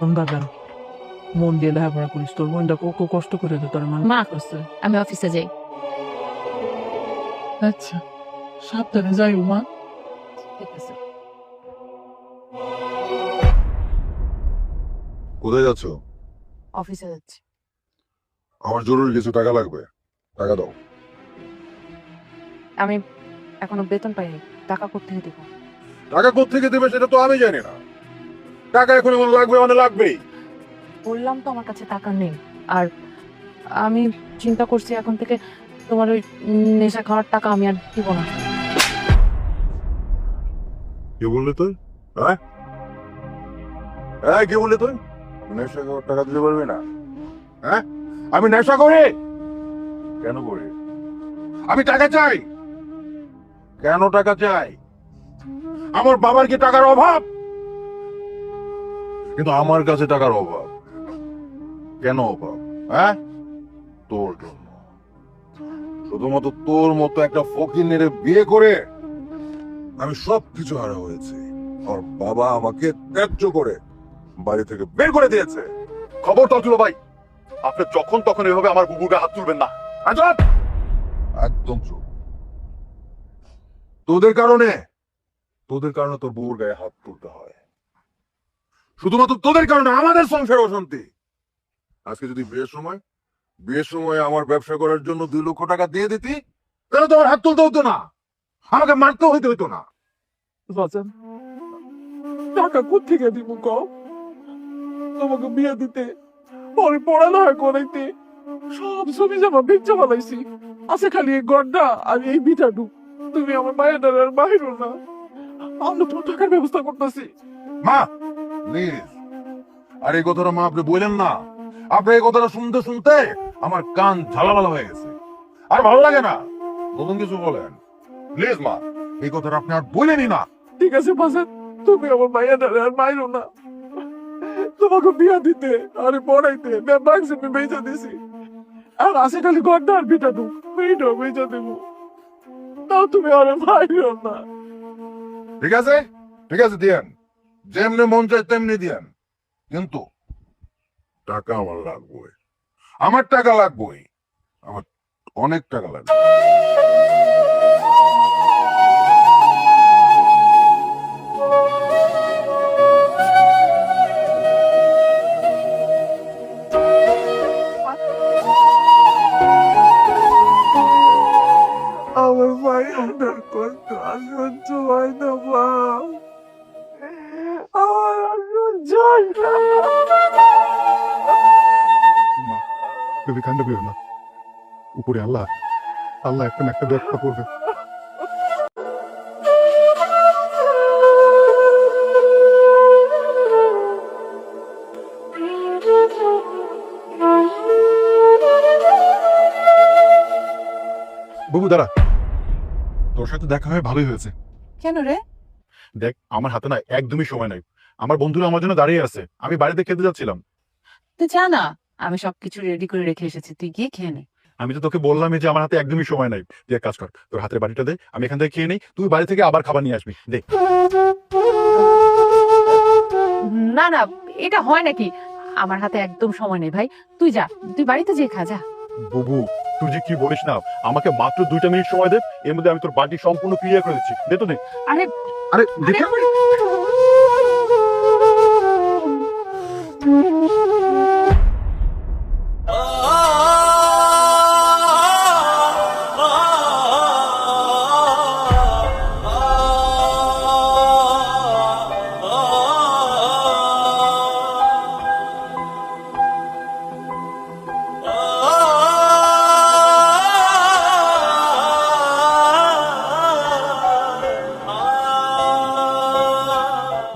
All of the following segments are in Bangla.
বাগান মন দিয়ে লেখাপড়া করিস, তোর বোনটা কত কষ্ট করে তোর মা করছে, আমি অফিসে যাই। আচ্ছা, সাবধানে যাই মা। ঠিক আছে। কোথায় যাচ্ছ? অফিসে যাচ্ছি। আমার জরুরি কিছু টাকা লাগবে, টাকা দাও। আমি এখনো বেতন পাইনি, টাকা কোত্থেকে দেবো? টাকা কোত্থেকে দেবে সেটা তো আমি জানি না। টাকা এখন আমার লাগবে, মানে লাগবেই। বললাম তো আমার কাছে টাকা নেই। আর আমি চিন্তা করছি এখন থেকে তোমার ওই নেশা খাওয়ার টাকা আমি আর দিব না। কি বললি তুই? হ্যাঁ হ্যাঁ, কি বললি তুই? নেশা করে টাকা দিতে পারবি না? হ্যাঁ, আমি নেশা করি? কেন করি? আমি টাকা চাই। কেন টাকা চাই? আমার বাবার কি টাকার অভাব? কিন্তু আমার কাছে টাকার অভাব। কেন অভাব? হ্যাঁ, তোর জন্য। শুধুমাত্র তোর মতো একটা ফকির বিয়ে করে আমি সবকিছু হারা হয়েছে। আর বাবা আমাকে ত্যায্য করে বাড়ি থেকে বের করে দিয়েছে। খবরদার দুলো ভাই, আপনি যখন তখন এভাবে আমার বুবুকে হাত তুলবেন না। চুপ! একদম চুপ। তোদের কারণে তোর বউর গায়ে হাত তুলতে হয়। শুধুমাত্র তোদের কারণে আমাদের সংসার অশান্তি। আজকে যদি বিয়ের সময় আমার ব্যবসা করার জন্য 2 লক্ষ টাকা দিয়ে দিতি, তাহলে তো আমার হাত তুলতে হতো না, আমাকে মারতে হইতো না। বাজান, টাকা কোত্থেকে দিব কও? তোমাকে বিয়ে দিতে, পরে পড়ালেখা করাইতে সব ছবি জমা বেচা বানাইছি। আছে খালি এই গড়টা আর এই বিটাটু। তুমি আমার মায়ের আর বাহিরও না, আমরা তো টাকার ব্যবস্থা করতেছি। মা প্লিজ, আর এই কথাটা মা আপনি বললেন না। আপনি এই কথাটা শুনতে শুনতে আমার কান ঝালাপালা হয়ে গেছে, আর ভালো লাগে না। নতুন কিছু বলেন প্লিজ মা, এই কথাটা আপনি আর বলেনই না। ঠিক আছে বাজান, তুমি আমার মায়ের আর মায়েরও না। তোমাকে বিয়া দিতে আর পড়াইতে ব্যাংক আমি বেচা দিছি। আর আছে খালি গড়টা আর বিটাটু, এইটাও বেচা দেবো। তাও তুমি আর মায়েরও না। ঠিক আছে, ঠিক আছে, দিয়েন। যেমনি মন চায় তেমনি দিয়েন, কিন্তু টাকা আমার লাগবে। আমার টাকা লাগবে, আমার অনেক টাকা লাগবে। আমার মায়ের কষ্ট আর সহ্য হয় না মা, আমার আর সহ্য হয় না। মা, তুমি কান্না পেও না। উপরে আল্লাহ, আল্লাহ একটা না একটা ব্যবস্থা করবে। বাবু দাঁড়া, তোর সাথে দেখা হয়ে ভালোই হয়েছে। কেন রে? দেখ, আমার হাতে না একদমই সময় নাই। আমার বন্ধুরা আমার জন্য দাঁড়িয়ে আছে, আমি বাড়িতে খেতে যাচ্ছিলাম। তুই যা না, আমি সবকিছু রেডি করে রেখে এসেছি, তুই গিয়ে খেয়ে নে। আমি তো তোকে বললাম যে আমার হাতে একদমই সময় নাই। তুই এক কাজ কর, তোর হাতের বাড়িটা দে, আমি এখান থেকে খেয়ে নেই, তুই বাড়ি থেকে আবার খাবার নিয়ে আসবি। দে। না না, এটা হয় নাকি? আমার হাতে একদম সময় নেই ভাই, তুই যা, তুই বাড়িতে যেয়ে খা, যা। বুবু, তুই যে কি বলিস না, আমাকে মাত্র 2টা মিনিট সময় দে, এর মধ্যে আমি তোর বাড়ি সম্পূর্ণ ক্লিয়ার করে দিচ্ছি। দে তো দে। আরে আরে আরে দেখে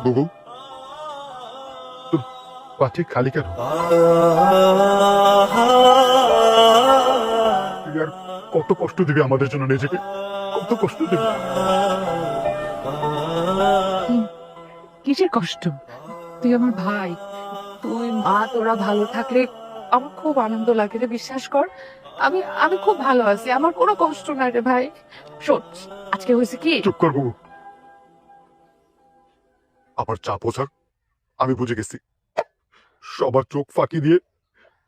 বুবু, তোর পাটি খালি কেন? তুই আর কত কষ্ট দিবি আমাদের জন্য, নিজেকে কত কষ্ট দিবি? কিসের কষ্ট? তুই আমার ভাই, তুই মা, তোরা ভালো থাকলে আমার খুব আনন্দ লাগে রে, বিশ্বাস কর। আমি আমি খুব ভালো আছি, আমার কোনো কষ্ট নাই রে ভাই। শোন, আজকে হয়েছে কি, চুপ কর বুবু, আমার চাপ বোঝার আমি বুঝে গেছি। সবার চোখ ফাঁকি দিয়ে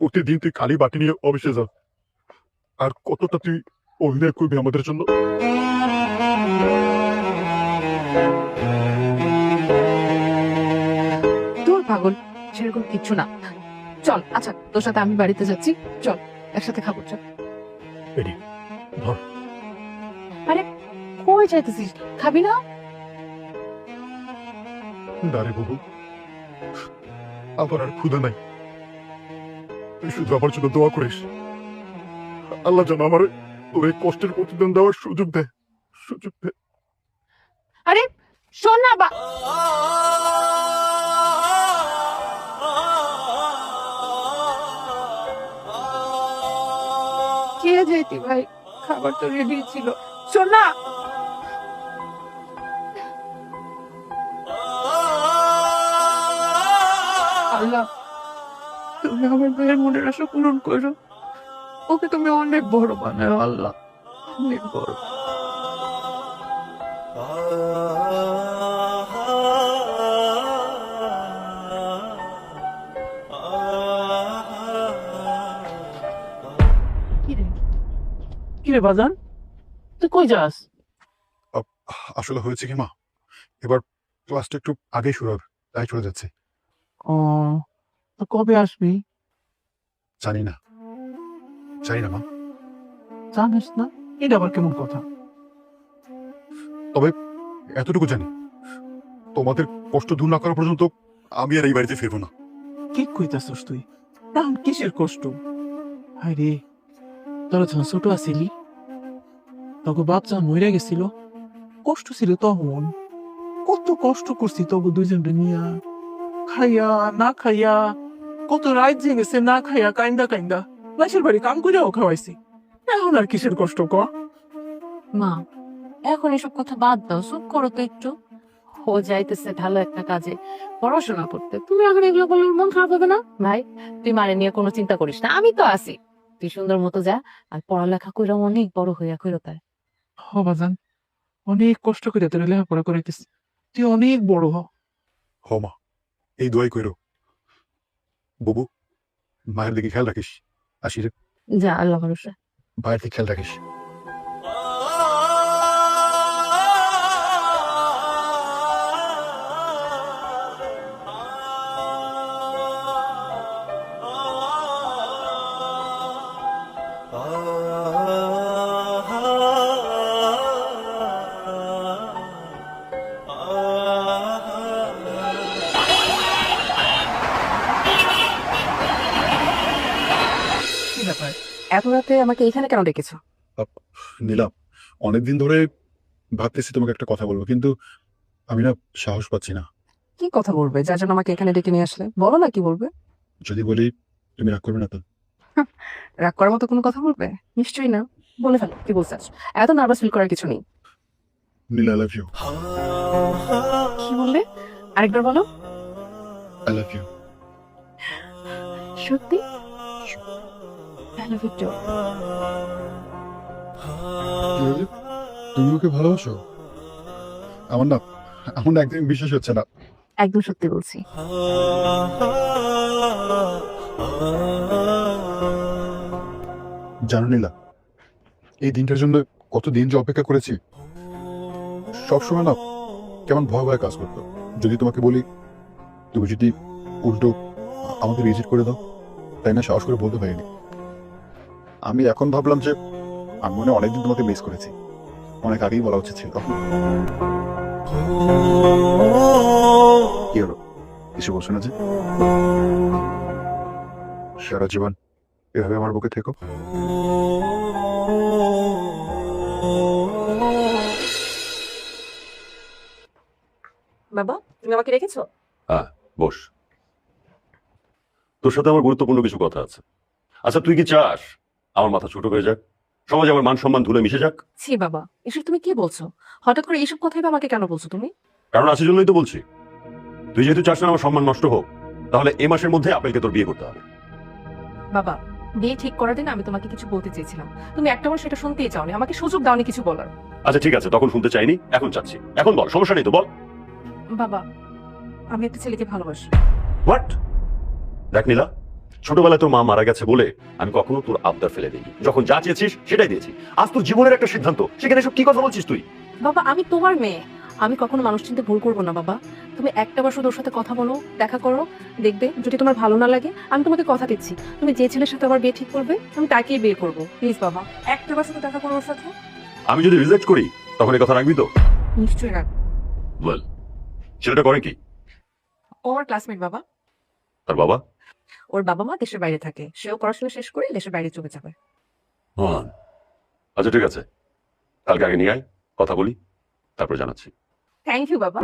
প্রতিদিন তুই খালি বাটি নিয়ে অফিসে যা, আর কতটা তুই অভিনয় করবি আমাদের জন্য। তোর পাগল, সেরকম কিচ্ছু না। চল, আচ্ছা তোর সাথে আমি বাড়িতে যাচ্ছি, চল একসাথে খাবো, চল। এডি, ধর। আরে কই যাইতেছিস, খাবি না? দাঁড়ে বাবু, আমার আর ক্ষুধা নাই, তুই শুধু আমার জন্য দোয়া করিস, আল্লাহ যেন আমার তোর এই কষ্টের প্রতিদান দেওয়ার সুযোগ দেয়, সুযোগ দেয়। আরে শোন না কে যেতি ভাই, খাবার তো রেডি ছিল। শোন না, আল্লাহ তুমি আমার ভাইয়ের মনের আশা পূরণ করো, ওকে তুমি অনেক বড় বানাও আল্লাহ, অনেক বড়। কিরে বাজান, তুই কই যাস? আসলে হয়েছে কি মা, এবার ক্লাসটা একটু আগে শুরু হবে, তাই চলে যাচ্ছে। ও, তো কবে আসবি? জানি না, জানি না মা। জানিস না? এটা আবার কেমন কথা? তবে এতটুকু জানি, তোমাদের কষ্ট দূর না করা পর্যন্ত আমি আর এই বাড়িতে ফিরবো না। কি কইতাছস তুই? এখন কিসের কষ্ট? হায় রে, তোরা যখন ছোট আছিলি তখন বাচ্চা মরে গেছিল, কষ্ট ছিল তখন। কত কষ্ট করছি তবু দুইজনকে নিয়া, খাইয়া না খাইয়া, কত রাত জেগেছে না খাইয়া, কাইন্দা কাইন্দা লাশের বাড়ি কাম করেও খাওয়াইছি। এখন আর কিসের কষ্ট ক? মা, এখন এসব কথা বাদ দাও, চুপ করো তো একটু। ও যাইতেছে ভালো একটা কাজে পড়াশোনা করতে, তুমি এখন এগুলো বললে ওর মন খারাপ হবে না? ভাই তুই মারে নিয়ে কোনো চিন্তা করিস না, আমি তো আছি। তুই সুন্দর মতো যা, আর পড়ালেখা কইরা অনেক বড় হইয়া কইরো তাই। হ বাজান, অনেক কষ্ট করে তোর লেখাপড়া করাইতেছি, তুই অনেক বড় হ। হ মা, এই দোয়াই কইরো। বুবু, মায়ের দিকে খেয়াল রাখিস। আসি রে, যা, আল্লাহ ভরসা। ভাইয়ের দিকে খেয়াল রাখিস। কি ব্যাপার, এত রাতে আমাকে এখানে কেন ডেকেছো? নিলাম, অনেকদিন ধরে ভাবতেছি তোমাকে একটা কথা বলবো, কিন্তু আমি না সাহস পাচ্ছি না। কি কথা বলবে যার জন্য আমাকে এখানে ডেকে নিয়ে আসলে? বলো না কি বলবে। যদি বলি তুমি রাগ করবে না তো? রাগ করার মতো কোনো কথা বলবে? নিশ্চয়ই না, বলে ফেলো কি বলছিস। এত নার্ভাস ফিল করার কিছু নেই। Neela, I love you. কি বললে? আরেকবার বলো। I love you. সত্যি? I love you too. তুমি ওকে ভালোবাসো? আমার না একদম বিশ্বাস হচ্ছে না। একদম সত্যি বলছি। জানো নীলা, এই দিনটার জন্য কতদিন যে অপেক্ষা করেছি। সবসময় না কেমন ভয় ভয় কাজ করতো, যদি তোমাকে বলি তুমি যদি উল্টো আমাকে রিজেক্ট করে দাও, তাই না সাহস করে বলতে পারিনি। আমি এখন ভাবলাম যে আমি মনে হয় অনেকদিন তোমাকে মিস করেছি, অনেক আগেই বলা উচিত ছিল। কি হলো, কিছু বলছো না যে? সারা জীবন এভাবে আমার বুকে থেকো। বাবা, তুমি আমাকে রেখেছো? হ্যাঁ, বস। তোর সাথে আমার গুরুত্বপূর্ণ কিছু কথা আছে। আচ্ছা, তুই কি চাস আমার মাথা ছোট হয়ে যাক, সমাজে আমার মান সম্মান ধুলে মিশে যাক? ছি বাবা, এসব তুমি কি বলছো? হঠাৎ করে এইসব কথাই বা আমাকে কেন বলছো তুমি? কারণ আছে জন্যই তো বলছি। তুই যেহেতু চাস না আমার সম্মান নষ্ট হোক, তাহলে এ মাসের মধ্যে আপেলকে তোর বিয়ে করতে হবে। বাবা, বিয়ে ঠিক করার দিন আমি তোমাকে কিছু বলতে চেয়েছিলাম, তুমি একটাবার সেটা শুনতেই চাওনি, আমাকে সুযোগ দাওনি কিছু বলার। আচ্ছা ঠিক আছে, তখন শুনতে চাইনি, এখন চাচ্ছি। এখন বল, সমস্যা নেই তো, বল। বাবা, আমি একটা ছেলেকে ভালোবাসি। হোয়াট? দেখ নীলা, ছোটবেলায় তোর মা মারা গেছে বলে আমি কখনো তোর আবদার ফেলে দিইনি। যখন যা চেয়েছিস সেটাই দিয়েছি। আজ তোর জীবনের একটা সিদ্ধান্ত, সেখানে সব কি কথা বলছিস তুই? বাবা আমি তোমার মেয়ে, আমি কখনো মানুষ চিনতে ভুল করবো না বাবা। তুমি একটা বার শুধু ওর সাথে কথা বলো, দেখা করো, দেখবে যদি তোমার ভালো না লাগে আমি তোমাকে কথা দিচ্ছি তুমি যে ছেলের সাথে আমার বিয়ে ঠিক করবে আমি তাকেই বিয়ে করবো। প্লিজ বাবা একটা বার শুধু দেখা করো ওর সাথে। আমি যদি রিজেক্ট করি তখন এই কথা রাখবি তো? নিশ্চয়ই রাখ। বল, ছেলেটা করে কি? ও আমার ক্লাসমেট বাবা। তার বাবা? ওর বাবা মা দেশের বাইরে থাকে, সেও পড়াশোনা শেষ করে দেশের বাইরে চলে যাবে। হ্যাঁ, আচ্ছা ঠিক আছে, কালকে আগে নিয়ে আয়, কথা বলি, তারপর জানাচ্ছি। থ্যাংক ইউ বাবা।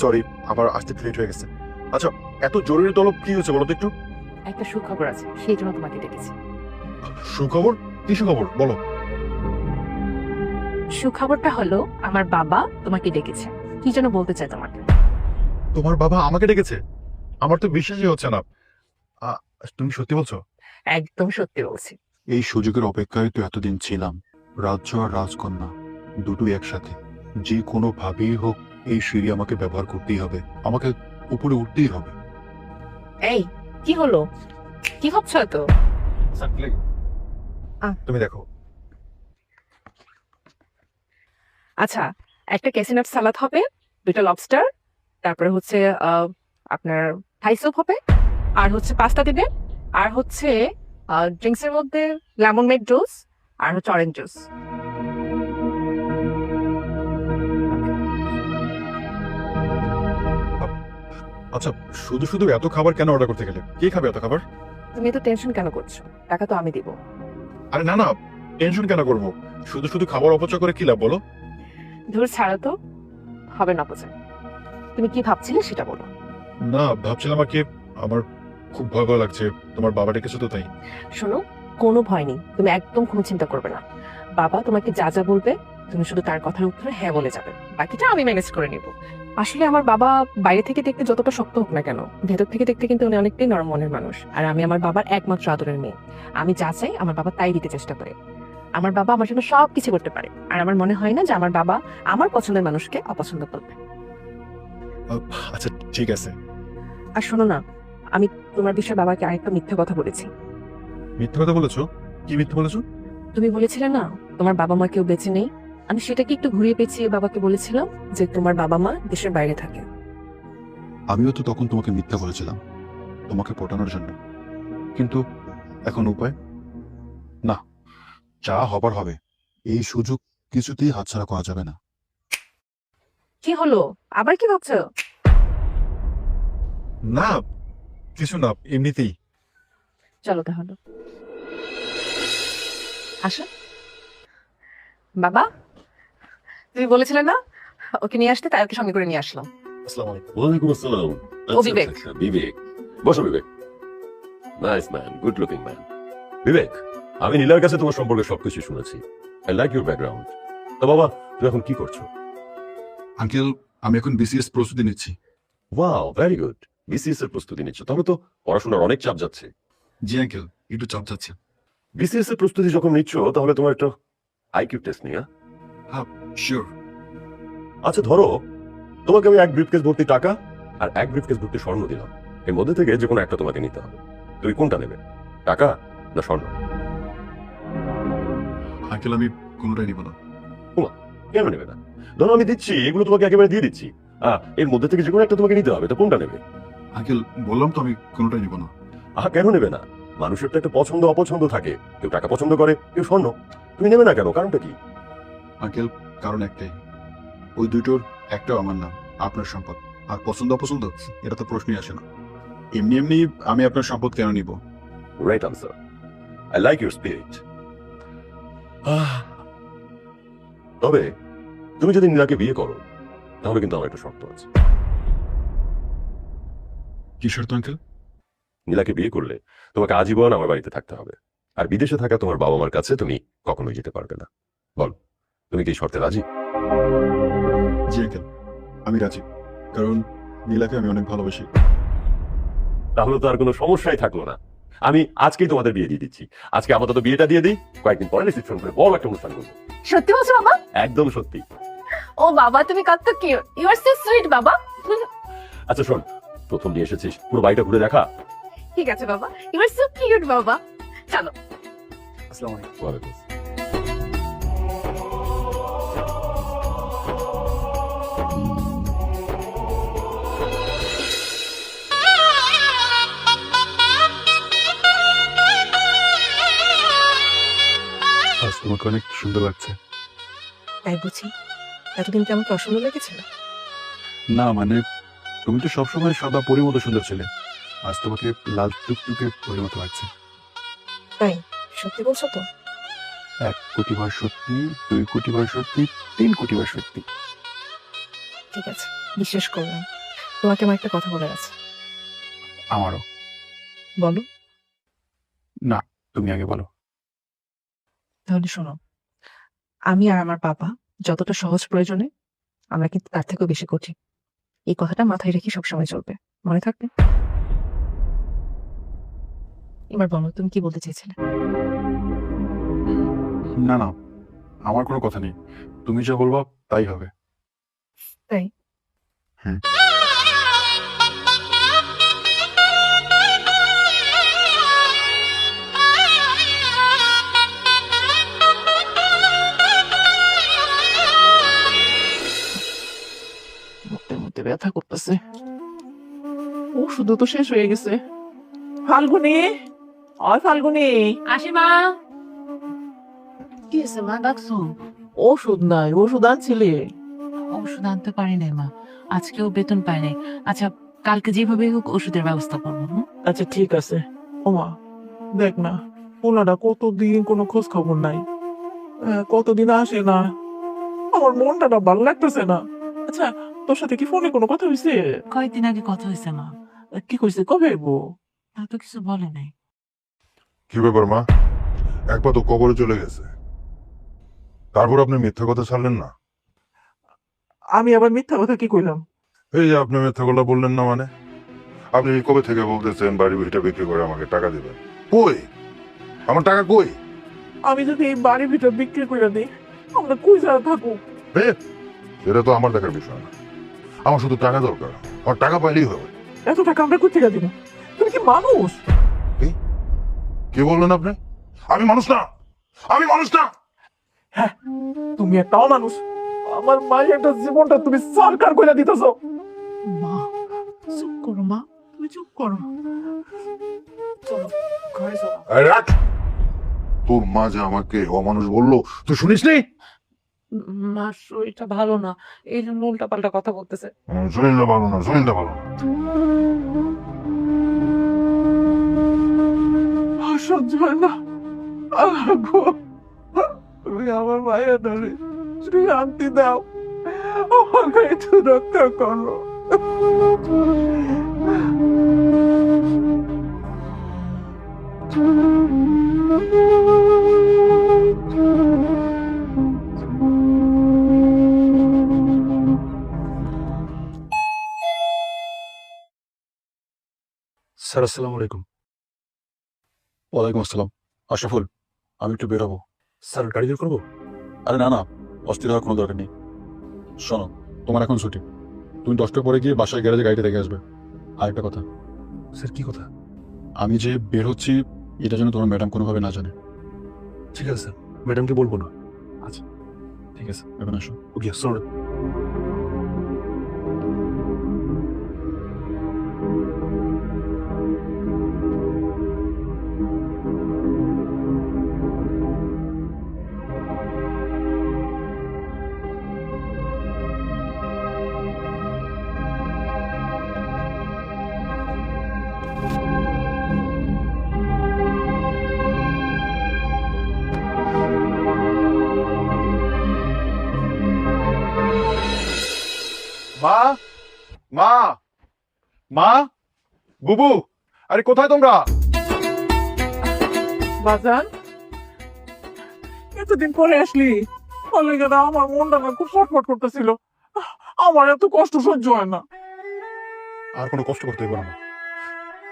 সরি, আবার আসতে লেট হয়ে গেছে। আচ্ছা, এত জরুরি তলব কি হয়েছে বলো তো একটু? একটা সুখবর আছে, সেই জন্য তোমাকে ডেকেছি। সুখবর? কি সুখবর বলো? সুখবরটা হলো আমার বাবা তোমাকে ডেকেছে। কি যেন বলতে চায় তোমাকে। তোমার বাবা আমাকে ডেকেছে? আমার তো বিশ্বাসই হচ্ছে না। তুমি সত্যি বলছো? একদম সত্যি বলছি। এই সুযোগের অপেক্ষায় তো এতদিন ছিলাম। রাজ্য আর রাজকন্যা দুটোই একসাথে। যে কোনো ভাবেই হোক এই সিঁড়ি আমাকে ব্যবহার করতেই হবে, আমাকে উপরে উঠতেই হবে। এই কি হলো, কি ভাবছো তো? তুমি দেখো। আচ্ছা, একটা ক্যাসিনাট সালাদ হবে, 2টা লবস্টার, তারপরে হচ্ছে আপনার থাই স্যুপ হবে, আর হচ্ছে পাস্তা দিবে, আর হচ্ছে ড্রিঙ্কস এর মধ্যে লেমন মেড জুস আর হচ্ছে অরেঞ্জ জুস। আচ্ছা, শুধু শুধু এত খাবার কেন অর্ডার করতে গেলে? কে খাবে এত খাবার? তুমি এত টেনশন কেন করছো? টাকা তো আমি দিব। আরে না না, টেনশন কেন করবো? শুধু শুধু খাবার অপচয় করে কি লাভ বলো? ধুর ছাড়ো তো, হবে না বোঝে। তুমি কি ভাবছিলে সেটা বলো। না, ভাবছিলাম আর কি, আমার খুব ভয় ভয় লাগছে। তোমার বাবা ডেকেছে তো তাই। শোনো, কোনো ভয় নেই, তুমি একদম কোনো চিন্তা করবে না। বাবা তোমাকে যা যা বলবে তুমি শুধু তার কথার উত্তরে হ্যাঁ বলে যাবে, বাকিটা আমি ম্যানেজ করে নিব। আসলে আমার বাবা বাইরে থেকে দেখতে যতটা শক্ত হোক না কেন, ভেতর থেকে দেখতে কিন্তু উনি অনেকটাই নরম মনের মানুষ। আর আমি আমার বাবার একমাত্র আদরের মেয়ে। আমি যা চাই আমার বাবা তাই দিতে চেষ্টা করে। আমার বাবা আমার জন্য সব কিছু করতে পারে, আর আমার মনে হয় না যে আমার বাবা আমার পছন্দের মানুষকে অপছন্দ করবে। আচ্ছা ঠিক আছে। আর শোনো না, আমি তোমার বিষয়ে বাবাকে আরেকটা মিথ্যে কথা বলেছি। মিথ্যে কথা বলেছো? কি মিথ্যে বলেছো? তুমি বলেছিলে না তোমার বাবা মা কেউ বেঁচে নেই, আমি সেটাকে একটু ঘুরিয়ে পেঁচিয়ে বাবাকে বলেছিলাম যে তোমার বাবা মা দেশের বাইরে থাকে। আমিও তো তখন তোমাকে মিথ্যা বলেছিলাম, তোমাকে পটানোর জন্য। কিন্তু এখন উপায় না, যা হবার হবে। এই সুযোগ কিছুতেই হাতছাড়া করা যাবে না। কি হলো, আবার কি ভাবছো? না, কিছু না, এমনিতেই। চলো তাহলে আসো। বাবা, তুমি বলেছিলে না ওকে নিয়ে আসতে, তাই ওকে সঙ্গে করে নিয়ে আসলাম। আসসালামু আলাইকুম। ওয়ালাইকুম আসসালাম। ও বিবেক। বিবেক, বসো Vivek. Nice man, good looking man. Vivek, আমি নীলার কাছে তোমার সম্পর্কে সবকিছু শুনেছি। I like your background. তো বাবা, তুমি এখন কি করছো? আঙ্কেল, আমি এখন বিসিএস প্রস্তুতি নিচ্ছি। Wow, very good. বিসিএস এর প্রস্তুতি নিচ্ছ, তাহলে তো পড়াশোনার অনেক চাপ যাচ্ছে। জি আঙ্কেল, একটু চাপ যাচ্ছে। বিসিএস এর প্রস্তুতি যখন নিচ্ছ তাহলে তোমার একটা আইকিউ টেস্ট নিয়ে। হ্যাঁ শিওর। আচ্ছা ধরো, তোমাকে আমি 1 ব্রিফকেস ভর্তি টাকা আর 1 ব্রিফকেস ভর্তি স্বর্ণ দিলাম, এর মধ্যে থেকে যে কোনো একটা তোমাকে নিতে হবে। তুমি কোনটা নেবে, টাকা না স্বর্ণ? আঙ্কেল, আমি কোনোটাই নিব না। কেন নেবে না? ধরো আমি দিচ্ছি, এগুলো তোমাকে একেবারে দিয়ে দিচ্ছি, এর মধ্যে থেকে যে কোনো একটা তোমাকে নিতে হবে, তো কোনটা নেবে? আঙ্কেল, বললাম তো আমি কোনোটাই নিব না। কেন নেবে না? মানুষের তো একটা পছন্দ অপছন্দ থাকে, কেউ টাকা পছন্দ করে, কেউ স্বর্ণ। তুমি নেবে না কেন, কারণটা কি? আঙ্কেল, কারণ একটাই, ওই দুটোর একটাও আমার না, আপনার সম্পদ। আর পছন্দ অপছন্দ এটা তো প্রশ্নই আসে না। এমনি এমনি আমি আপনার সম্পদ কেন নিব? Right answer. I like your spirit. তবে তুমি যদি নীলাকে বিয়ে করো তাহলে কিন্তু আমার একটা শর্ত আছে। কি শর্ত আঙ্কেল? নীলাকে বিয়ে করলে তোমাকে আজীবন আমার বাড়িতে থাকতে হবে, আর বিদেশে থাকা তোমার বাবা মার কাছে তুমি কখনোই যেতে পারবে না। বল, তুমি কি এই শর্তে রাজি? জি আঙ্কেল, আমি রাজি, কারণ নীলাকে আমি অনেক ভালোবাসি। তাহলে তো আর কোনো সমস্যাই থাকলো না। আমি আজকেই তোমাদের বিয়ে দিয়ে দিচ্ছি। আজকে আপাতত বিয়েটা দিয়ে দিই, কয়েকদিন পরে রিসেপশন করে বড় একটা অনুষ্ঠান করবো। সত্যি বলছো বাবা? একদম সত্যি। ও বাবা, তুমি কত cute, you are so sweet বাবা। আচ্ছা শোন, প্রথম দিয়ে এসেছিস, পুরো বাড়িটা ঘুরে দেখা। ঠিক আছে বাবা, ইউ আর সো কিউট বাবা। চলো। আসসালামু আলাইকুম। ওয়ালাইকুম। আজ তোমাকে অনেক সুন্দর লাগছে। তাই বুঝি? এতদিন কি আমাকে অসুন্দর লেগেছিল? না মানে, তুমি তো সবসময় সাদা পরীর মতো সুন্দর ছিলে, আজ তোমাকে লাল টুকটুকে পরীর মতো লাগছে। তাই সত্যি বলছো তো? 1 কোটি বার সত্যি, 2 কোটি বার সত্যি, 3 কোটি বার সত্যি। ঠিক আছে, বিশ্বাস করলাম। তোমাকে আমার একটা কথা বলার আছে। আমারও। বলো। না, তুমি আগে বলো। তাহলে শোনো, আমি আর আমার বাবা যতটা সহজ প্রয়োজনে, আমরা কিন্তু তার থেকেও বেশি কঠিন। এই কথাটা মাথায় রেখে সবসময় চলবে, মনে থাকবে? এবার বলো, তুমি কি বলতে চেয়েছিলে? না না, আমার কোনো কথা নেই, তুমি যা বলবা তাই হবে। তাই? হুম। মধ্যে মধ্যে ব্যথা করতেছে, ওষুধও তো শেষ হয়ে গেছে। ফাল্গুনি, অয় ফাল্গুনি, আসি মা। কি হয়েছে মা, ডাকছো? ওষুধ নাই, ওষুধ আনছিলে? ওষুধ আনতে পারি নাই মা, আজকেও বেতন পাই নাই। আচ্ছা, কালকে যেভাবে হোক ওষুধের ব্যবস্থা করবো। আচ্ছা ঠিক আছে। ওমা দেখ না, ওনারা কতদিন কোনো খোঁজ খবর নাই, কতদিন আসে না, আমার মনটা না ভালো লাগতেছে না। আচ্ছা, তোর সাথে কি ফোনে কোনো কথা হয়েছে? কয়েকদিন আগে কথা হয়েছে মা। কি কইছে, কবে আইবো? তা তো কিছু বলে নাই। কি ব্যাপার মা, একবার তো কবরে চলে গেছে, তারপর আপনি মিথ্যা কথা ছাড়লেন না? আমি আবার মিথ্যা কথা কি কইলাম? এই যে আপনি মিথ্যা কথা বললেন না, মানে আপনি কবে থেকে বলতেছেন বাড়ি ভিটা বিক্রি করে আমাকে টাকা দিবেন? কই আমার টাকা, কই? আমি যদি এই বাড়ি ভিতর বিক্রি করে দিই, আমরা কই যারা থাকবো? এটা তো আমার দেখার বিষয় না, আমার শুধু টাকা দরকার, আমার টাকা পাইলেই হবে। এত টাকা আমরা কই থেকে দিব? তুমি কি মানুষ? কি বললেন আপনি? আমি মানুষ না, আমি মানুষ না। হ্যাঁ, তুমি একটা অমানুষ। আমার মায়ের একটা জীবনটা তুমি সরকার করে দিতেছ। মা চুপ করো, মা তুমি চুপ করো। চলো ঘরে চলো। এই রাখ, তোর মা যে আমাকে অমানুষ বললো তুই শুনিসনি? মা শরীরটা ভালো না, এই জন্য উল্টা পাল্টা কথা বলতেছে। শরীরটা ভালো না, শরীরটা ভালো না। সহ্য হয় না। আল্লাহ গো, তুমি আমার মায়ের ধরে তুমি শান্তি দাও, আমাকে একটু রক্ষা করো। স্যার আসসালামু আলাইকুম। ওয়ালাইকুম আসসালাম। আশরাফুল, আমি একটু বেরোবো। স্যার গাড়ি বের করবো? আরে না না, অস্থির হওয়ার কোনো দরকার নেই। শোনো, তোমার এখন ছুটি, তুমি 10টার পরে গিয়ে বাসায় গ্যারেজে গাড়িটা রেখে আসবে। আর একটা কথা। স্যার কি কথা? আমি যে বের হচ্ছি এটা যেন তোমার ম্যাডাম কোনোভাবে না জানে। ঠিক আছে স্যার, ম্যাডামকে বলবো না। আচ্ছা ঠিক আছে, এখন আসো। ওকে সরি। মা মা মা বুবু, আরে কোথায় তোমরা? বাজান এতদিন পরে আসলি, অলেগা আমার মনটা না খুব ছটফট করতেছিল। আমার এত কষ্ট সহ্য হয় না। আর কোনো কষ্ট করতে হবে না মা।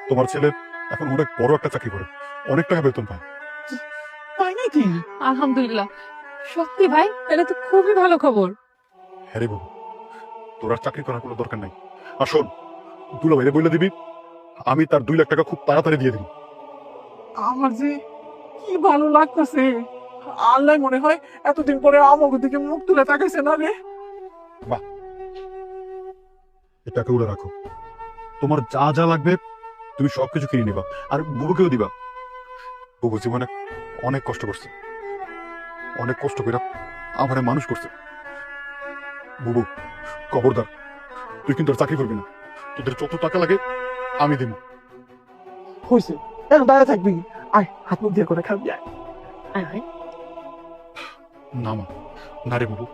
তোমার ছেলে এখন অনেক বড় একটা চাকরি করে, অনেক টাকা বেতন পায়। তাই নাকি? আলহামদুলিল্লাহ। সত্যি ভাই, এটা তো খুবই ভালো খবর। হ্যাঁ রে বাবু, তোর আর চাকরি করার কোনো দরকার নাই। আর শোন, দুলা ভাইরে বলে দিবি আমি তার 2 লাখ টাকা খুব তাড়াতাড়ি দিয়ে দিব। আমার যে কি ভালো লাগতেছে। আল্লাহ মনে হয় এতদিন পরে আমাকে দিকে মুখ তুলে তাকাইছে না রে। এই টাকাগুলো রাখো, তোমার যা যা লাগবে তুমি সবকিছু কিনে নিবা, আর বুবুকেও দিবা। বুবু জীবনে অনেক কষ্ট করছে, অনেক কষ্ট করে আমারে মানুষ করছে। বুবু খবরদার, তুই কিন্তু আর চাকরি করবি না। তোদের যত টাকা লাগে আমি দিব। হয়েছে, এখন দাঁড়িয়ে থাকবি। আয় হাত মুখ দিয়ে করে খাবি। আয়। আয় ভাই। না মা, না রে বুবু,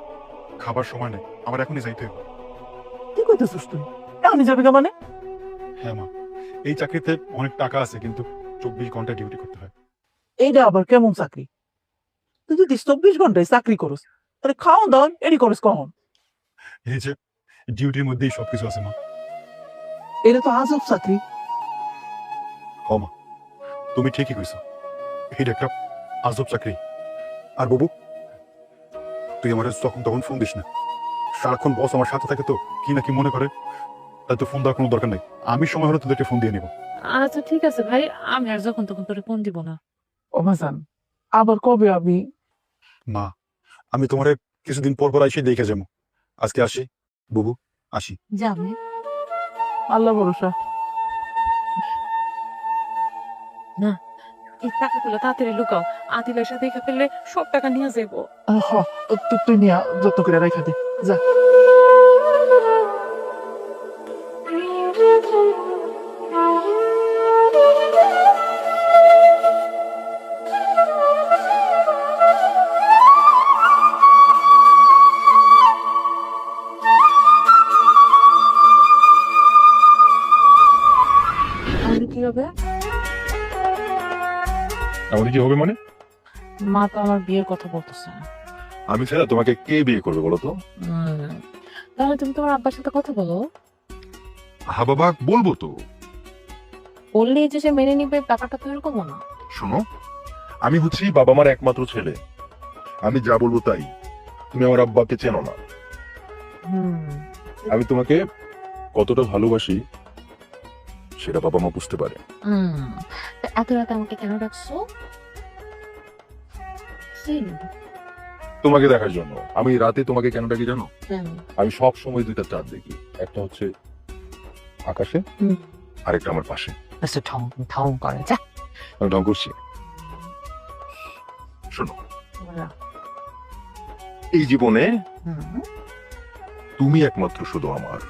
খাবার সময় নেই, আমার এখনই যাইতে হবে। কি করতেছিস তুই? এখনই যাবি মানে? হ্যাঁ মা, এই চাকরিতে অনেক টাকা আছে, কিন্তু 24 ঘন্টা ডিউটি করতে হয়। এইটা আবার কেমন চাকরি? তুই যদি 24 ঘন্টায় চাকরি করস, তাহলে খাওয়া দাওয়া এডি করস কখন? এই যে ডিউটির মধ্যেই সবকিছু আছে মা। এটা তো আজব চাকরি। হ মা, তুমি ঠিকই কইছো, এটা একটা আজব চাকরি। আর বাবু, তুই আমার যখন তখন ফোন দিস না। সারাক্ষণ বস আমার সাথে থাকে তো কি না কি মনে করে, তাই তো ফোন দেওয়ার কোনো দরকার নেই। আমি সময় হলে তোদেরকে ফোন দিয়ে নিব। আচ্ছা ঠিক আছে ভাই, আমি আর যখন তখন তোরে ফোন দিব না। ও ভাসান, আবার কবে আমি? মা, আমি তোমারে কিছুদিন পর পর এসে দেখে যাবো। আজকে আসি বুবু, আসি। যাবে। আল্লাহ ভরসা। এই টাকাগুলো তাড়াতাড়ি লুকাও, আদিলের সাথে দেখে ফেললে সব টাকা নিয়ে যাবো। তুই নিয়ে যত্ন করে রেখা দে। যা। তাহলে কি হবে? আমাদের কি হবে মানে? মা তো আমার বিয়ের কথা বলতেছে না। আমি ছাড়া তোমাকে কে বিয়ে করবে বলো তো? তাহলে তুমি তোমার আব্বার সাথে কথা বলো। হ্যাঁ বাবা, বলবো তো। বললে যে সে মেনে নিবে, ব্যাপারটা তো এরকম না। শোনো, আমি হচ্ছি বাবা মার একমাত্র ছেলে। আমি যা বলবো তাই। তুমি আমার আব্বাকে চেনো না। আমি তোমাকে কতটা ভালোবাসি সেটা বাবা মা বুঝতে পারে। তা এত রাতে আমাকে কেন ডাকছো? তোমাকে দেখার জন্য। আমি রাতে তোমাকে কেন ডাকি জানো? আমি সব সময় 2টা চাঁদ দেখি। একটা হচ্ছে আকাশে, আরেকটা আমার পাশে। আচ্ছা ঠং ঠং করে যা। আমি ঢং করছি। শোনো, এই জীবনে তুমি একমাত্র শুধু আমার।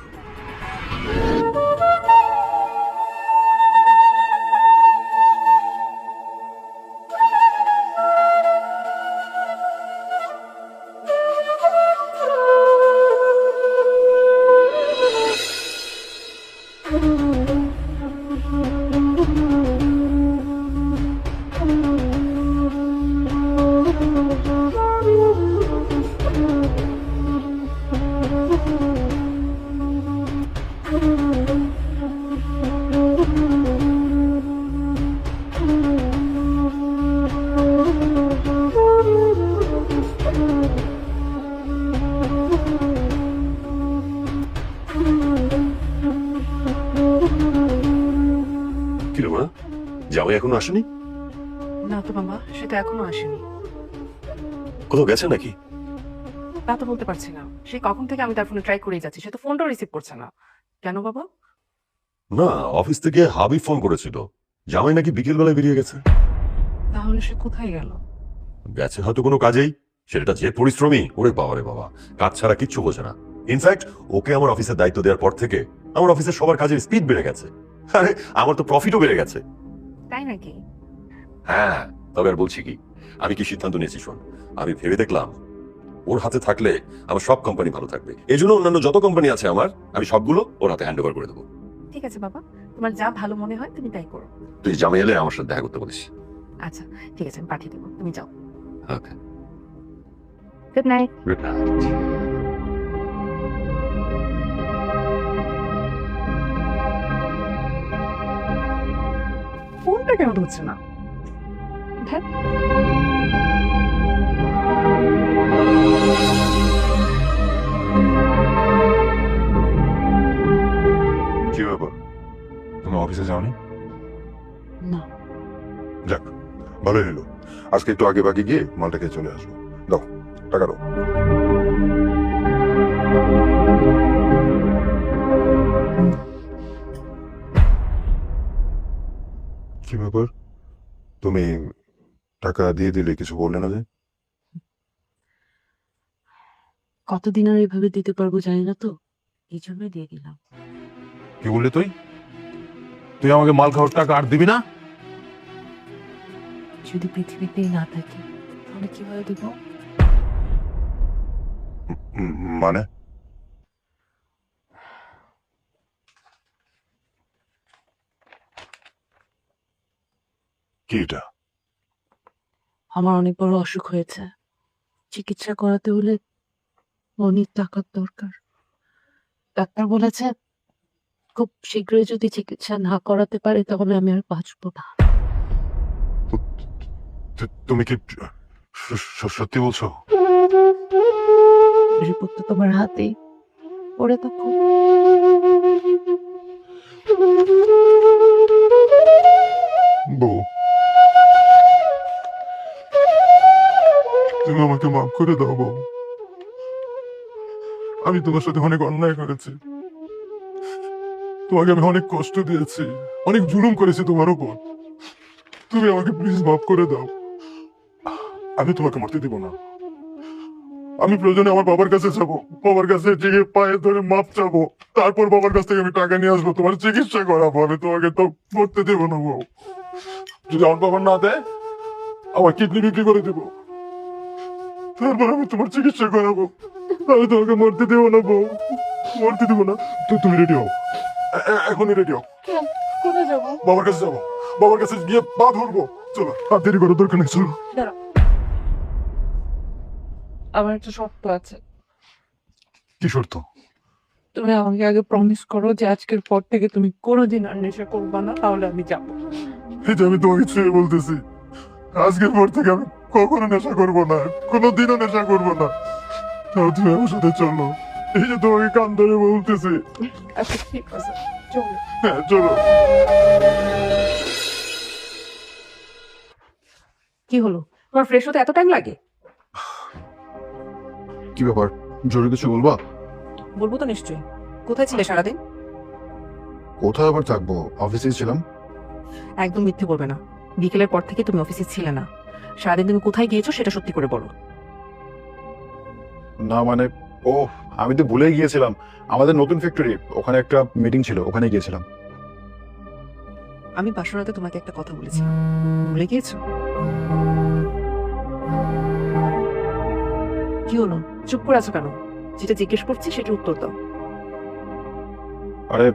কি রে মা, জামাই এখনো আসেনি? না তো বাবা, সেটা এখনো আসেনি। কোথাও গেছে নাকি? তা তো বলতে পারছি না। সেই কখন থেকে আমি তার ফোনে ট্রাই করেই যাচ্ছি, সে তো ফোনটাও রিসিভ করছে না। কেন বাবা? না, অফিস থেকে হাবিব ফোন করেছিল, জামাই নাকি বিকেল বেলায় বেরিয়ে গেছে। তাহলে সে কোথায় গেল? গেছে হয়তো কোনো কাজেই। সেটা যে পরিশ্রমী, ওরে বাবা রে বাবা, কাজ ছাড়া কিচ্ছু বোঝে না। ইনফ্যাক্ট ওকে আমার অফিসের দায়িত্ব দেওয়ার পর থেকে আমার অফিসের সবার কাজের স্পিড বেড়ে গেছে। আরে আমার তো প্রফিটও বেড়ে গেছে। তাই নাকি? হ্যাঁ, তবে আর বলছি কি, আমি কি সিদ্ধান্ত নিয়েছি শোন। আমি ভেবে দেখলাম ওর হাতে থাকলে আমার সব কোম্পানি ভালো থাকবে। এই জন্য অন্যান্য যত কোম্পানি আছে আমার, আমি সবগুলো ওর হাতে হ্যান্ড ওভার করে দেবো। ঠিক আছে বাবা, তোমার যা ভালো মনে হয় তুমি তাই করো। তুই জামাই এলে আমার সাথে দেখা করতে বলিস। আচ্ছা ঠিক আছে, আমি পাঠিয়ে দেবো, তুমি যাও। ওকে, গুড নাইট। Good night. ফোনটা কেন ধরছে না? কি ব্যাপার, তুমি অফিসে যাওনি? না। যাক, ভালোই হলো। আজকে একটু আগে বাকি গিয়ে মালটা খেয়ে চলে আসবো। দাও, টাকা দাও। কি ব্যাপার, তুমি টাকা দিয়ে দিলে কিছু বললে না যে? কতদিন আর এভাবে দিতে পারবো জানি না তো, এই জন্যই দিয়ে দিলাম। কি বললি তুই? তুই আমাকে মাল খাওয়ার টাকা আর দিবি না? যদি পৃথিবীতেই না থাকি তাহলে কিভাবে দিব? মানে কি এটা? আমার অনেক বড় অসুখ হয়েছে, চিকিৎসা করাতে হলে অনেক টাকার দরকার। ডাক্তার বলেছে খুব শীঘ্রই যদি চিকিৎসা না করাতে পারে তাহলে আমি আর বাঁচবো না। তুমি কি সত্যি বলছো? রিপোর্ট তো তোমার হাতেই পড়ে তখন। বউ, তুমি আমাকে মাফ করে দাও বউ। আমি তোমার সাথে অনেক অন্যায় করেছি, তোমাকে আমি অনেক কষ্ট দিয়েছি, অনেক জুলুম করেছি তোমার উপর। তুমি আমাকে প্লিজ মাফ করে দাও। আমি তোমাকে মরতে দিব না। আমি প্রয়োজনে আমার বাবার কাছে যাবো, বাবার কাছে গিয়ে পায়ে ধরে মাপ চাবো, তারপর বাবার কাছ থেকে আমি টাকা নিয়ে আসবো, তোমার চিকিৎসা করাবো। আমি তোমাকে তো মরতে দেবো না বউ। যদি আমার বাবার না দেয়, আমার কিডনি বিক্রি করে দেবো, তারপর আমি তোমার চিকিৎসা করাবো। আমি তোমাকে মরতে দেবো না বউ, মরতে দেবো না। তুমি রেডি হও, এখনই রেডি হও। কোথায় যাবো? বাবার কাছে যাবো, বাবার কাছে গিয়ে পা ধরবো। চলো, আর দেরি করার দরকার নেই, চলো। আমার একটা শর্ত আছে। কি শর্ত? তুমি আমাকে আগে প্রমিস করো যে আজকের পর থেকে তুমি কোনোদিন আর নেশা করবা না, তাহলে আমি যাবো। এই যে আমি তোমাকে ছুঁয়ে বলতেছি, আজকের পর থেকে আমি কখনো নেশা করবো না, কোনোদিনও নেশা করবো না। তাও তুমি আমার সাথে চলো। এই যে তোমাকে কান ধরে বলতেছি। আচ্ছা ঠিক আছে, চলো। হ্যাঁ চলো। কি হলো, তোমার ফ্রেশ হতে এত টাইম লাগে? কি ব্যাপার, জরুরি কিছু বলবা? বলবো তো নিশ্চয়ই। কোথায় ছিলে সারাদিন? কোথায় আবার থাকবো, অফিসে ছিলাম। একদম মিথ্যে বলবে না। বিকেলের পর থেকে তুমি অফিসে ছিলে না। সারাদিন তুমি কোথায় গিয়েছো সেটা সত্যি করে বলো। না মানে, ও আমি তো ভুলেই গিয়েছিলাম, আমাদের নতুন ফ্যাক্টরি, ওখানে একটা মিটিং ছিল, ওখানে গিয়েছিলাম। আমি বাসরাতে তোমাকে একটা কথা বলেছি, ভুলে গিয়েছো? কি হলো, চুপ করে আছো কেন? যেটা জিজ্ঞেস করছি সেটা উত্তর দাও। আরে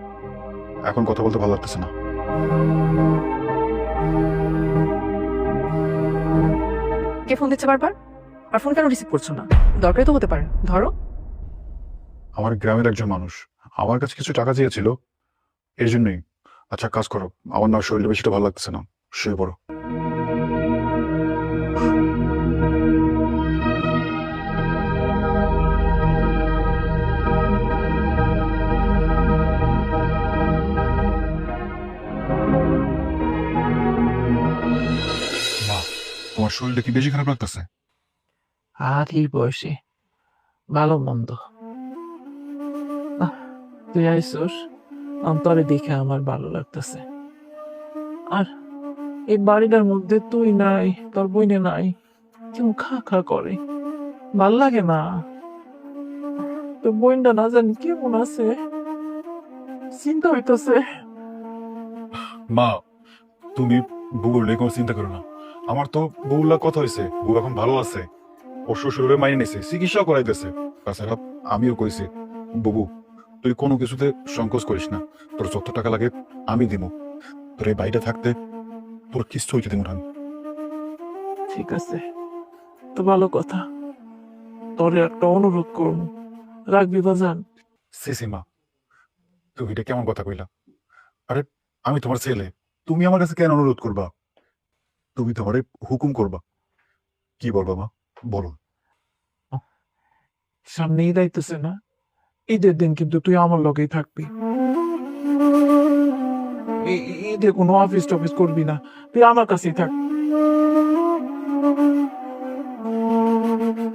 এখন কথা বলতে ভালো লাগতেছে না। কে ফোন দিচ্ছে বারবার? আর ফোন কেন রিসিভ করছো না? দরকারই তো হতে পারে, ধরো। আমার গ্রামের একজন মানুষ আমার কাছে কিছু টাকা চেয়েছিল, এর জন্যই। আচ্ছা কাজ করো, আমার না শরীরটা বেশিটা ভালো লাগতেছে না, শুয়ে পড়ো। তোমার শরীরটা কি বেশি খারাপ লাগতেছে? আর এই বয়সে ভালো মন্দ, তুই আইসোস, অন্তরে দেখে আমার ভালো লাগতেছে। আর এই বাড়িটার মধ্যে তুই নাই, তোর বইনে নাই, কেমন খা খা করে, ভাল লাগে না। তোর বইনটা না জানি কেমন আছে, চিন্তা হইতেছে। মা, তুমি বউর নিয়ে কোনো চিন্তা করো না। আমার তো বউলা কথা হয়েছে, বউ এখন ভালো আছে। ওর শ্বশুরে মাইনে নিছে, চিকিৎসা করাইতেছে। তাছাড়া আমিও কইছি, বুবু তুই কোনো কিছুতে সংকোচ করিস না, তোর যত টাকা লাগে আমি দিব, তোর এই বাড়িটা থাকতে তোর কিচ্ছু হইতে দিব না আমি। ঠিক আছে, তো ভালো কথা। তোরে একটা অনুরোধ করবো, রাখবি বাজান? সিসি মা, তুই এটা কেমন কথা কইলা? আরে আমি তোমার ছেলে, তুমি আমার কাছে কেন অনুরোধ করবা? তুমি তোমারে হুকুম করবা। কি বলবা মা, বলো। সামনে ঈদ আইতেছে না? ঈদের দিন কিন্তু তুই আমার লগেই থাকবি। ঈদে কোনো অফিস টফিস করবি না, তুই আমার কাছেই থাক।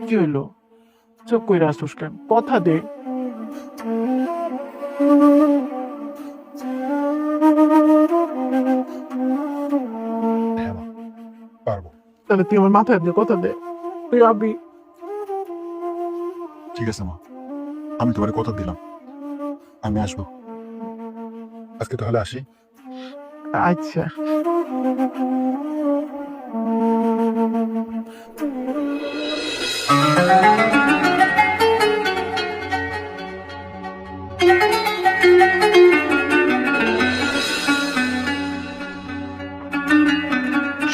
কি হইলো? চুপ কইরা আসুস কেন? কথা দে। হ্যাঁ মা, পারবো। তাহলে তুই আমার মাথায় দিয়ে কথা দে, তুই আবি। ঠিক আছে মা, আমি তোমার কথা দিলাম, আমি আসবো। আজকে তাহলে আসি। আচ্ছা।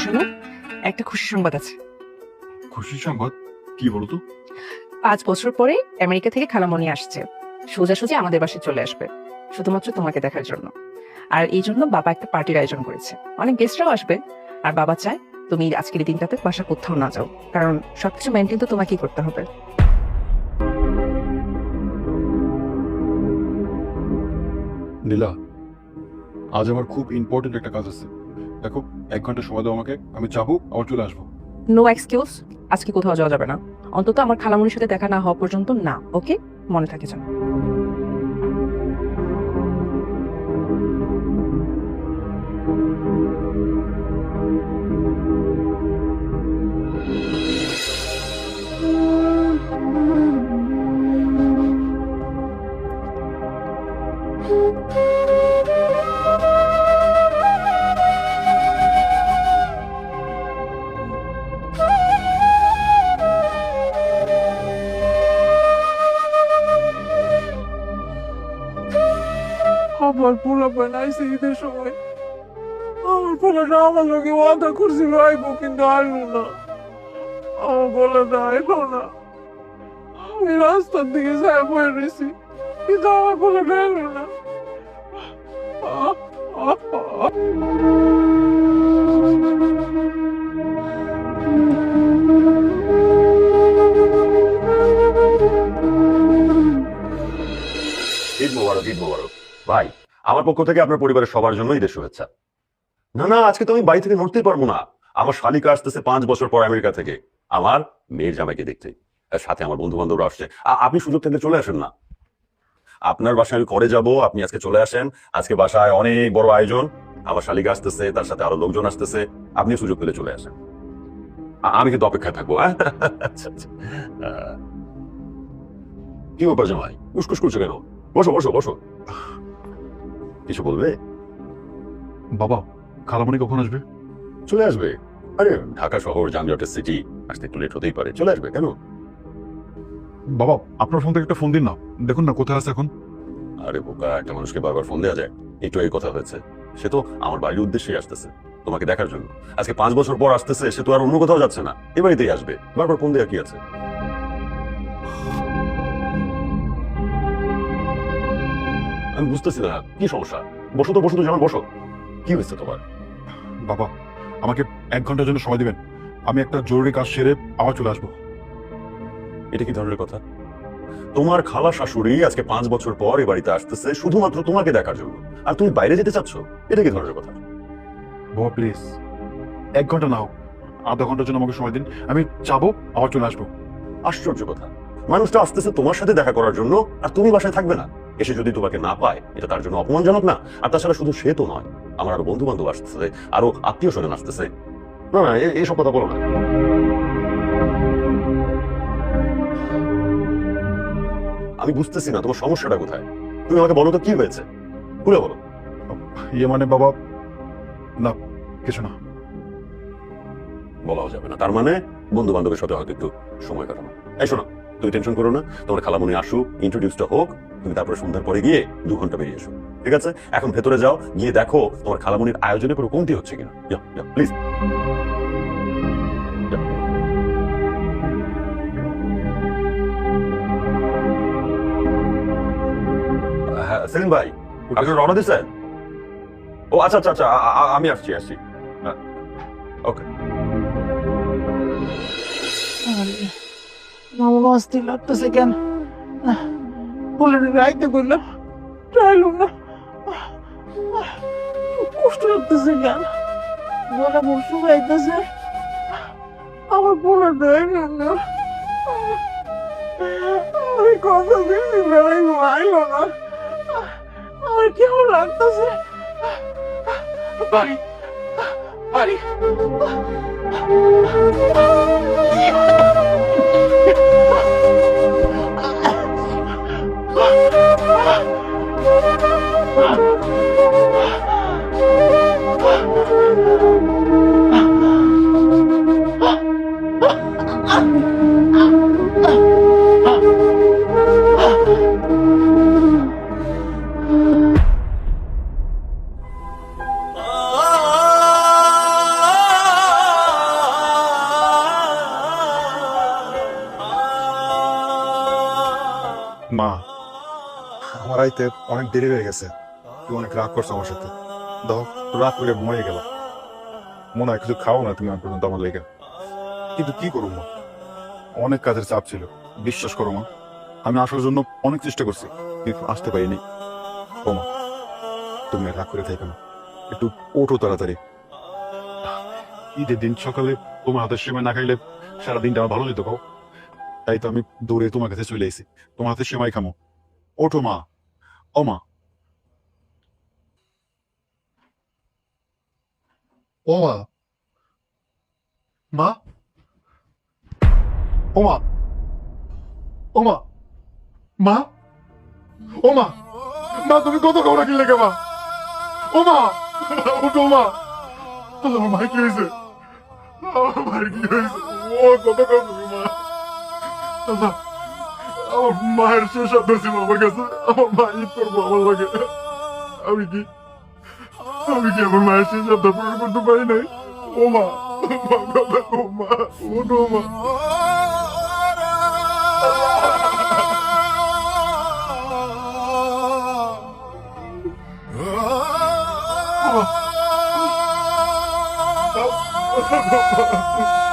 শোনো, একটা খুশি সংবাদ আছে। খুশি সংবাদ? কি বলতো? 5 বছর পরে আমেরিকা থেকে খালামণি আসছে, সোজাসুজি আমাদের বাসায় চলে আসবে, শুধুমাত্র তোমাকে দেখার জন্য। আর এই জন্য বাবা একটা পার্টির আয়োজন করেছে, অনেক গেস্টরাও আসবে। আর বাবা চায় তুমি আজকের এই দিনটাতে বাসা কোথাও না যাও, কারণ সবকিছু মেনটেন তো তোমাকেই করতে হবে। নীলা, আজ আমার খুব ইম্পর্টেন্ট একটা কাজ আছে। দেখো, 1 ঘন্টা সময় দাও আমাকে, আমি যাবো আবার চলে আসবো। নো এক্সকিউজ, আজকে কোথাও যাওয়া যাবে না, অন্তত আমার খালামণির সাথে দেখা না হওয়া পর্যন্ত না। ওকে, মনে থাকে যেন। আমার পোলা বানাইছে ঈদের সময়, আমার পোলাটা আমার লোকে ওয়াদা করছিল আইবো, কিন্তু আইলো না। আমার পোলাটা আইলো না। আমি রাস্তার দিকে যাই বয়ে রয়েছি, কিন্তু আমার পোলাটা এলো না। ঈদ মোবারক, ঈদ মোবারক। ভাই, আমার পক্ষ থেকে আপনার পরিবারের সবার জন্য ঈদের শুভেচ্ছা। না না, আজকে তো আমি বাড়ি থেকে নড়তেই পারবো না। আমার শালিকা আসতেছে 5 বছর পর আমেরিকা থেকে, আমার মেয়ের জামাইকে দেখতে। আর সাথে আমার বন্ধু বান্ধবরা আসছে। আপনি সুযোগ থেকে চলে আসেন না। আপনার বাসায় আমি করে যাব, আপনি আজকে চলে আসেন। আজকে বাসায় অনেক বড় আয়োজন, আমার শালিকা আসতেছে, তার সাথে আরো লোকজন আসতেছে। আপনি সুযোগ পেলে চলে আসেন, আমি কিন্তু অপেক্ষায় থাকবো। আচ্ছা আচ্ছা। কি ব্যাপার জামাই, উস্কুস করছো কেন? বসো বসো বসো। কিছু বলবে? বাবা, খালামণি কখন আসবে? চলে আসবে। আরে ঢাকা শহর যানজটের সিটি, আসতে একটু লেট হতেই পারে, চলে আসবে। কেন? বাবা, আপনার ফোন থেকে একটা ফোন দিন না, দেখুন না কোথায় আছে এখন। আরে বোকা, একটা মানুষকে বারবার ফোন দেওয়া যায়? একটু এই কথা হয়েছে, সে তো আমার বাড়ির উদ্দেশ্যেই আসতেছে, তোমাকে দেখার জন্য। আজকে 5 বছর পর আসতেছে, সে তো আর অন্য কোথাও যাচ্ছে না, এ বাড়িতেই আসবে। বারবার ফোন দেওয়া কি আছে? আমি বুঝতেছি না কি সমস্যা। বসো তো, বসো তো যেমন, বসো। কি হয়েছে তোমার? বাবা, আমাকে 1 ঘন্টার জন্য সময় দিবেন, আমি একটা জরুরি কাজ সেরে আবার চলে আসবো। এটা কি ধরনের কথা? তোমার খালা শাশুড়ি আজকে 5 বছর পর এ বাড়িতে আসতেছে শুধুমাত্র তোমাকে দেখার জন্য, আর তুমি বাইরে যেতে চাচ্ছ? এটা কি ধরনের কথা? বাবা প্লিজ, 1 ঘন্টা না হোক, আধা ঘন্টার জন্য আমাকে সময় দিন, আমি যাবো আবার চলে আসবো। আশ্চর্য কথা, মানুষটা আসতেছে তোমার সাথে দেখা করার জন্য, আর তুমি বাসায় থাকবে না। এসে যদি তোমাকে না পায়, এটা তার জন্য অপমানজনক না? আর তাছাড়া শুধু সে তো নয়, আমার আরো বন্ধু বান্ধব আসতেছে, আরো আত্মীয় স্বজন আসতেছে। না না, এইসব কথা বলো না। আমি বুঝতেছি না তোমার সমস্যাটা কোথায়। তুমি আমাকে বলো তো কি হয়েছে, খুলে বলো। ইয়ে মানে বাবা, না কিছু না। বলাও যাবে না, তার মানে বন্ধু বান্ধবের সাথে হয়তো একটু সময় কাটানো। এই শোনো, তুমি টেনশন করো না, তোমার খালামণি আসুক, ইন্ট্রোডিউসটা হোক, তুমি তারপরে সন্ধ্যার পরে গিয়ে 2 ঘন্টা বেরিয়ে এসো, ঠিক আছে? এখন ভেতরে যাও, গিয়ে দেখো তোমার খালামণির আয়োজনে কোনো কমতি হচ্ছে কিনা। প্লিজ। হ্যাঁ সেলিম ভাই, আপনি রওনা দিয়েছেন? ও আচ্ছা আচ্ছা আচ্ছা, আমি আসছি। ওকে। আমার অস্থির লাগতেছে কেন? বলে রাইতে বললাম চাইলাম না, কষ্ট লাগতেছে কেন? গলা মুখ শুকাইতেছে, আমার বলে দেয় না, আমি কথা দিচ্ছি বেড়াই আইলো না, আমার কেমন লাগতেছে। বাড়ি বাড়ি মা, আমার আইতে অনেক দেরি হয়ে গেছে। তুমি অনেক রাগ করছো আমার সাথে। দাও, রাগ করে ঘুমাই গেল। মনে হয় কিছু খাও না তুমি আর পর্যন্ত আমার লেগে। কিন্তু কি করবো মা, অনেক কাজের চাপ ছিল। বিশ্বাস করো মা, আমি আসার জন্য অনেক চেষ্টা করছি, কিন্তু আসতে পারিনি। ও মা, তুমি আর রাগ করে থাকো না, একটু ওঠো তাড়াতাড়ি। ঈদের দিন সকালে তোমার হাতের সেমাই না খাইলে সারা দিনটা আমার ভালো যেত কও। তাই তো আমি দৌড়ে তোমার কাছে চলে এসেছি, তোমার হাতে সেমাই খামো। ওঠো মা, ও মা, ও মা, মা, ও মা, ও মা, মা, ও মা, মা তুমি কত খাবার কিনলে কে মা? ও মা, ওঠো মা। আমার মায়ের কি হয়েছে? আমার মায়ের কি হয়েছে? ও কত খাবার তুমি মা? আল্লাহ, আমার মায়ের শেষ শব্দ ছিল আমার কাছে, আমার মা ঈদ করবো আমার লাগে। আমি কি আমার মায়ের শেষ শব্দ পূরণ করতে পারি নাই? ও মা, ও মা, ওঠো মা। Oh